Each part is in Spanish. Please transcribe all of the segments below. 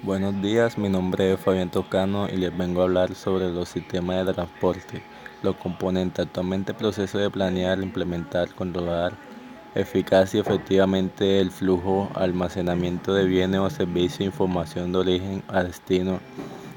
Buenos días, mi nombre es Fabián Toscano y les vengo a hablar sobre los sistemas de transporte, los componentes. Actualmente el proceso de planear, implementar, controlar eficaz y efectivamente el flujo, almacenamiento de bienes o servicios, información de origen a destino.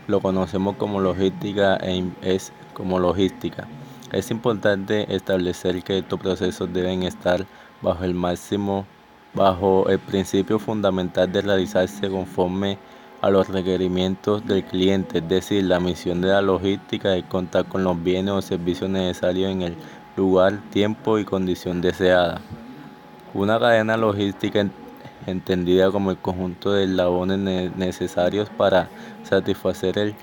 Lo conocemos como logística es como logística. Es importante establecer que estos procesos deben estar bajo el máximo, bajo el principio fundamental de realizarse conforme a los requerimientos del cliente, es decir, la misión de la logística es contar con los bienes o servicios necesarios en el lugar, tiempo y condición deseada. Una cadena logística entendida como el conjunto de eslabones necesarios para satisfacer el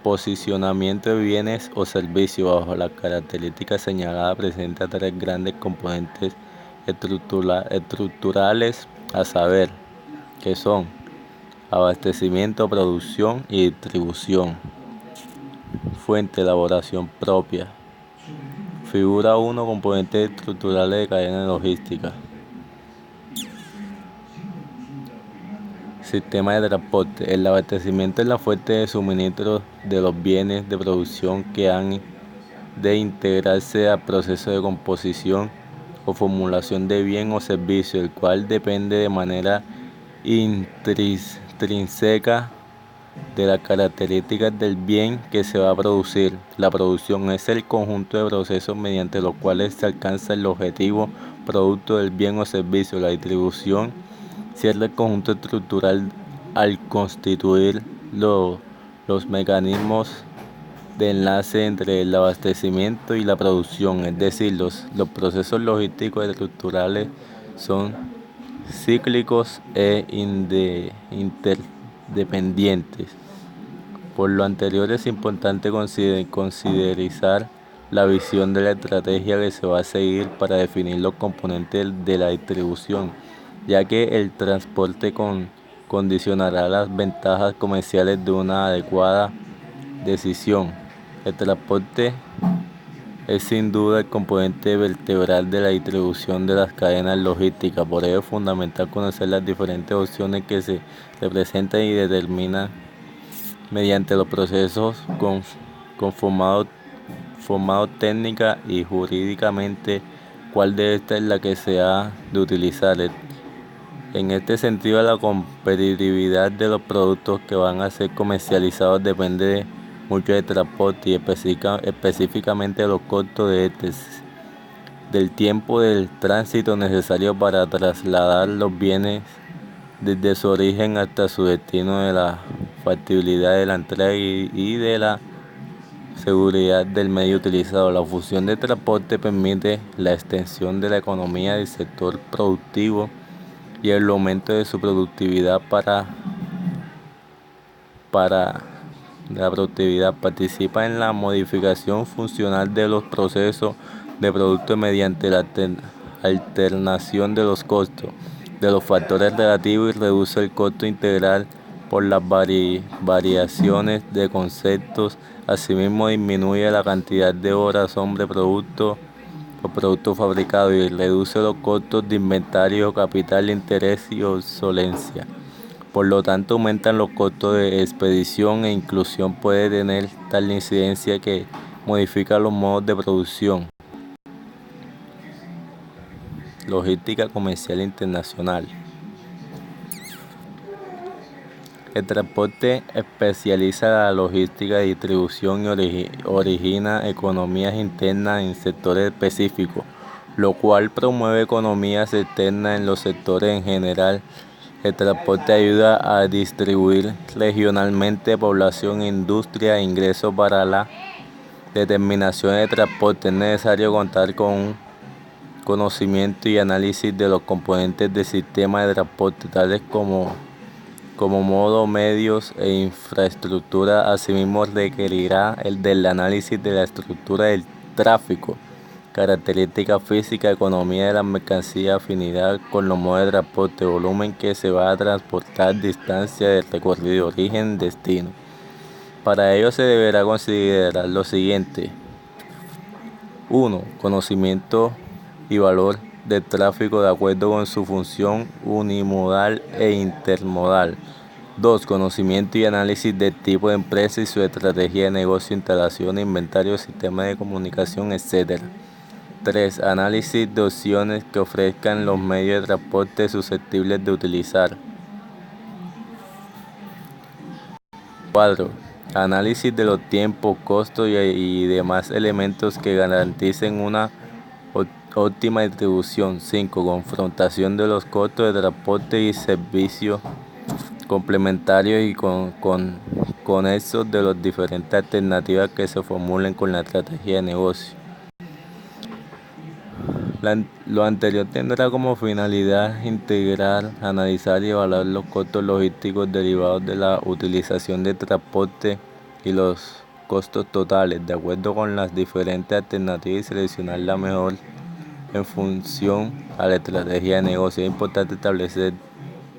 posicionamiento de bienes o servicios bajo las características señaladas presenta tres grandes componentes estructurales a saber, que son abastecimiento, producción y distribución. Fuente, elaboración propia. Figura 1, componentes estructurales de cadena logística. Sistema de transporte. El abastecimiento es la fuente de suministro de los bienes de producción que han de integrarse al proceso de composición o formulación de bien o servicio, el cual depende de manera intrínseca de las características del bien que se va a producir. La producción es el conjunto de procesos mediante los cuales se alcanza el objetivo producto del bien o servicio. La distribución cierra el conjunto estructural al constituir los mecanismos de enlace entre el abastecimiento y la producción, es decir, los procesos logísticos estructurales son cíclicos e interdependientes. Por lo anterior es importante considerar la visión de la estrategia que se va a seguir para definir los componentes de la distribución, ya que el transporte condicionará las ventajas comerciales de una adecuada decisión. El transporte es sin duda el componente vertebral de la distribución de las cadenas logísticas, por ello es fundamental conocer las diferentes opciones que se representan y determinar mediante los procesos conformados técnica y jurídicamente cuál de estas es la que se ha de utilizar. En este sentido, la competitividad de los productos que van a ser comercializados depende mucho del transporte y específicamente de los costos de este, del tiempo del tránsito necesario para trasladar los bienes desde su origen hasta su destino, de la factibilidad de la entrega y de la seguridad del medio utilizado. La fusión de transporte permite la extensión de la economía del sector productivo y el aumento de su productividad la productividad participa en la modificación funcional de los procesos de productos mediante la alternación de los costos de los factores relativos y reduce el costo integral por las variaciones de conceptos. Asimismo disminuye la cantidad de horas hombre producto o producto fabricado y reduce los costos de inventario, capital, interés y obsolencia. Por lo tanto, aumentan los costos de expedición e inclusión puede tener tal incidencia que modifica los modos de producción. Logística comercial internacional. El transporte especializa la logística de distribución y origina economías internas en sectores específicos, lo cual promueve economías externas en los sectores en general. El transporte ayuda a distribuir regionalmente población, industria e ingresos. Para la determinación de transporte es necesario contar con un conocimiento y análisis de los componentes del sistema de transporte, tales como modo, medios e infraestructura. Asimismo, requerirá el del análisis de la estructura del tráfico, características físicas, economía de las mercancías, afinidad con los modos de transporte, volumen que se va a transportar, distancia del recorrido, origen, destino. Para ello se deberá considerar lo siguiente: 1. Conocimiento y valor del tráfico de acuerdo con su función unimodal e intermodal. 2. Conocimiento y análisis del tipo de empresa y su estrategia de negocio, instalación, inventario, sistema de comunicación, etc. 3. Análisis de opciones que ofrezcan los medios de transporte susceptibles de utilizar. 4. Análisis de los tiempos, costos y demás elementos que garanticen una óptima distribución. 5. Confrontación de los costos de transporte y servicios complementarios y conexos de las diferentes alternativas que se formulen con la estrategia de negocio. Lo anterior tendrá como finalidad integrar, analizar y evaluar los costos logísticos derivados de la utilización del transporte y los costos totales, de acuerdo con las diferentes alternativas, y seleccionar la mejor en función a la estrategia de negocio. Es importante establecer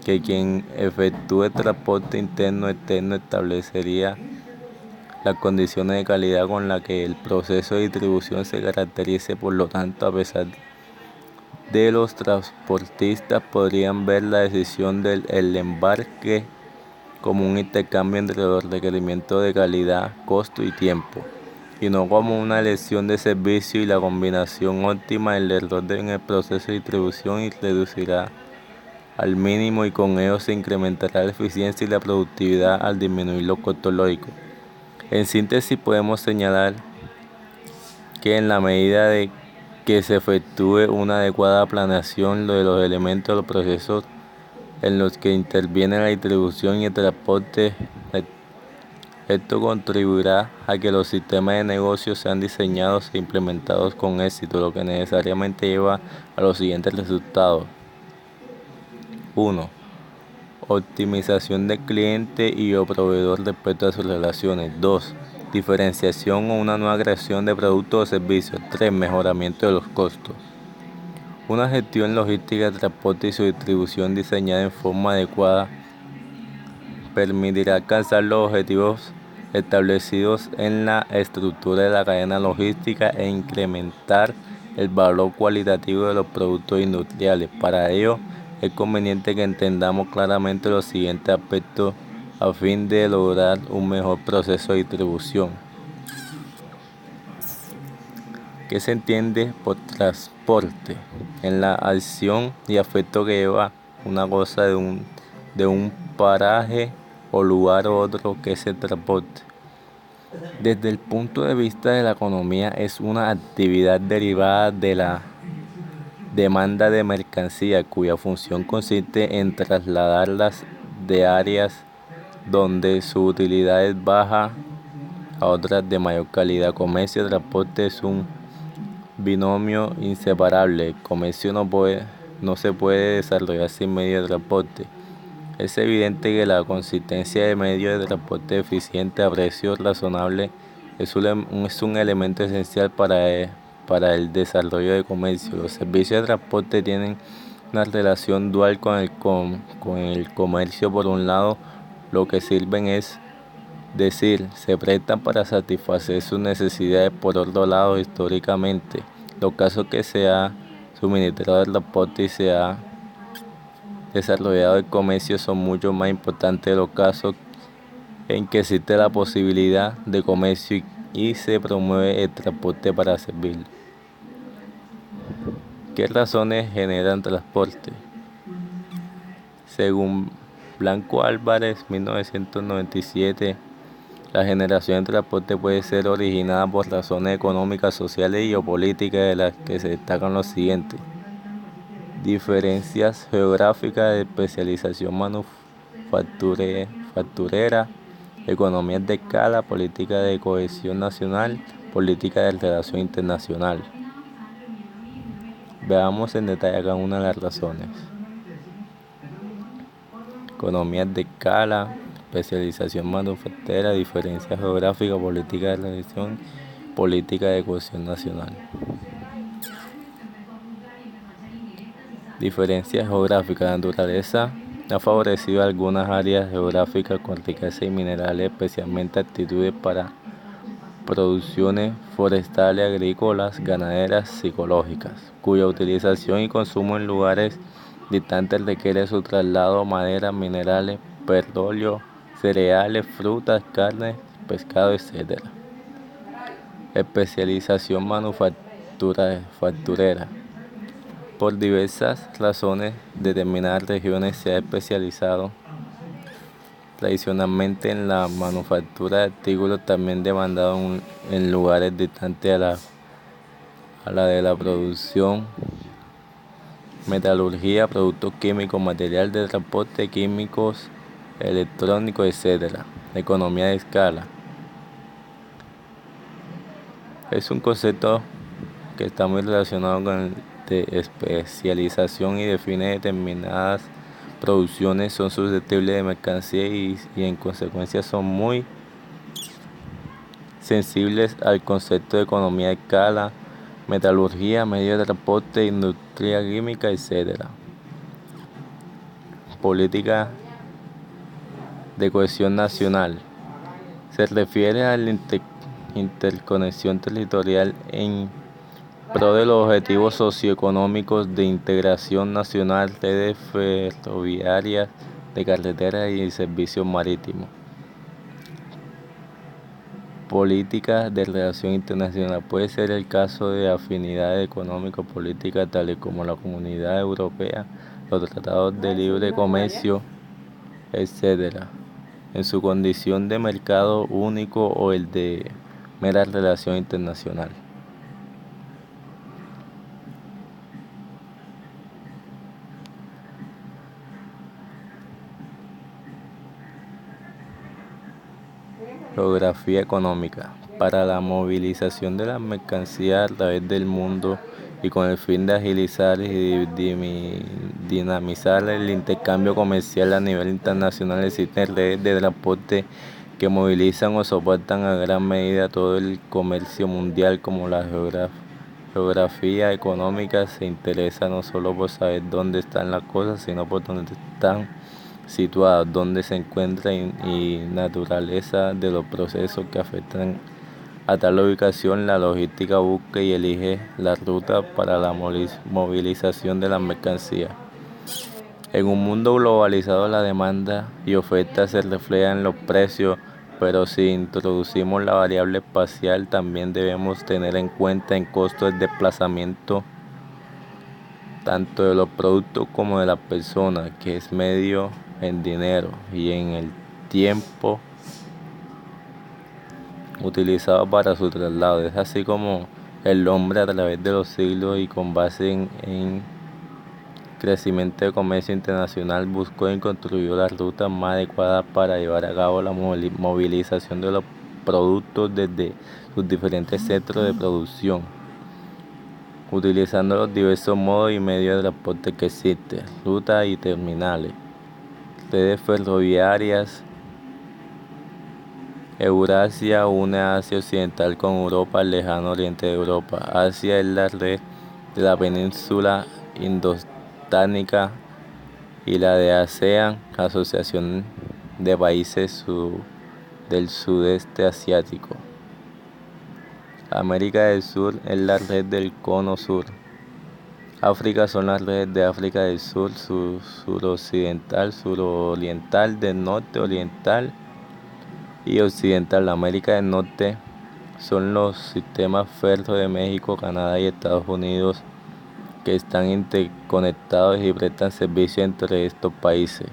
que quien efectúe transporte interno o externo establecería las condiciones de calidad con las que el proceso de distribución se caracterice. Por lo tanto, a pesar de los transportistas podrían ver la decisión del embarque como un intercambio entre los requerimientos de calidad, costo y tiempo, y no como una elección de servicio, y la combinación óptima del error en el proceso de distribución y reducirá al mínimo, y con ello se incrementará la eficiencia y la productividad al disminuir los costos lógicos. En síntesis, podemos señalar que en la medida de que se efectúe una adecuada planeación de los elementos de los procesos en los que interviene la distribución y el transporte, esto contribuirá a que los sistemas de negocio sean diseñados e implementados con éxito, lo que necesariamente lleva a los siguientes resultados. 1. Optimización del cliente y o proveedor respecto a sus relaciones. 2. Diferenciación o una nueva creación de productos o servicios. 3. Mejoramiento de los costos. Una gestión logística de transporte y su distribución diseñada en forma adecuada permitirá alcanzar los objetivos establecidos en la estructura de la cadena logística e incrementar el valor cualitativo de los productos industriales. Para ello, es conveniente que entendamos claramente los siguientes aspectos a fin de lograr un mejor proceso de distribución. ¿Qué se entiende por transporte? En la acción y afecto que lleva una cosa de un paraje o lugar a otro que se transporte. Desde el punto de vista de la economía, es una actividad derivada de la demanda de mercancía, cuya función consiste en trasladarlas de áreas donde su utilidad es baja a otras de mayor calidad. Comercio y transporte es un binomio inseparable. El comercio no se puede desarrollar sin medios de transporte. Es evidente que la consistencia de medios de transporte eficientes a precios razonables es un elemento esencial para el desarrollo de comercio. Los servicios de transporte tienen una relación dual con el comercio. Por un lado, lo que sirven es decir, se prestan para satisfacer sus necesidades. Por otro lado, históricamente, los casos que se ha suministrado el transporte y se ha desarrollado el comercio son mucho más importantes de los casos en que existe la posibilidad de comercio y se promueve el transporte para servir. ¿Qué razones generan transporte? Según Blanco Álvarez, 1997, la generación de transporte puede ser originada por razones económicas, sociales y o políticas, de las que se destacan los siguientes: diferencias geográficas, de especialización manufacturera, economías de escala, política de cohesión nacional, política de relación internacional. Veamos en detalle cada una de las razones. Economías de escala, especialización manufacturera, diferencias geográficas, política de relación, política de cohesión nacional. Diferencias geográficas. La naturaleza ha favorecido algunas áreas geográficas con riqueza y minerales, especialmente aptitudes para producciones forestales, agrícolas, ganaderas, psicológicas, cuya utilización y consumo en lugares distantes requiere su traslado. Madera, minerales, petróleo, cereales, frutas, carne, pescado, etc. Especialización manufacturera. Por diversas razones, determinadas regiones se han especializado tradicionalmente en la manufactura de artículos también demandados en lugares distantes a la de la producción, metalurgia, productos químicos, material de transporte, químicos, electrónicos, etc. Economía de escala. Es un concepto que está muy relacionado con el de especialización y define determinadas producciones son susceptibles de mercancía y en consecuencia son muy sensibles al concepto de economía de escala, metalurgia, medios de transporte, industria química, etc. Política de cohesión nacional. Se refiere a la interconexión territorial en pro de los objetivos socioeconómicos de integración nacional, redes ferroviarias, de carreteras y servicios marítimos. Política de relación internacional. Puede ser el caso de afinidades económico-políticas tales como la Comunidad Europea, los tratados de libre comercio, etc., en su condición de mercado único o el de mera relación internacional. Geografía económica. Para la movilización de las mercancías a través del mundo y con el fin de agilizar y dinamizar el intercambio comercial a nivel internacional, existen redes de transporte que movilizan o soportan a gran medida todo el comercio mundial. Como la geografía económica se interesa no solo por saber dónde están las cosas, sino por dónde están situadas, dónde se encuentran y naturaleza de los procesos que afectan a tal ubicación. La logística busca y elige la ruta para la movilización de las mercancías. En un mundo globalizado, la demanda y oferta se reflejan en los precios, pero si introducimos la variable espacial, también debemos tener en cuenta el costo del desplazamiento tanto de los productos como de las personas, que es medio en dinero y en el tiempo utilizado para su traslado. Es así como el hombre a través de los siglos y con base en crecimiento de comercio internacional buscó y construyó las rutas más adecuadas para llevar a cabo la movilización de los productos desde sus diferentes centros de producción, utilizando los diversos modos y medios de transporte que existen, rutas y terminales, redes ferroviarias. Eurasia une Asia Occidental con Europa, el lejano oriente de Europa. Asia es la red de la península indotánica y la de ASEAN, Asociación de Países del Sudeste Asiático. América del Sur es la red del Cono Sur. África son las redes de África del Sur, suroccidental, suroriental, del norte, oriental y occidental. La América del Norte son los sistemas férreos de México, Canadá y Estados Unidos, que están interconectados y prestan servicio entre estos países.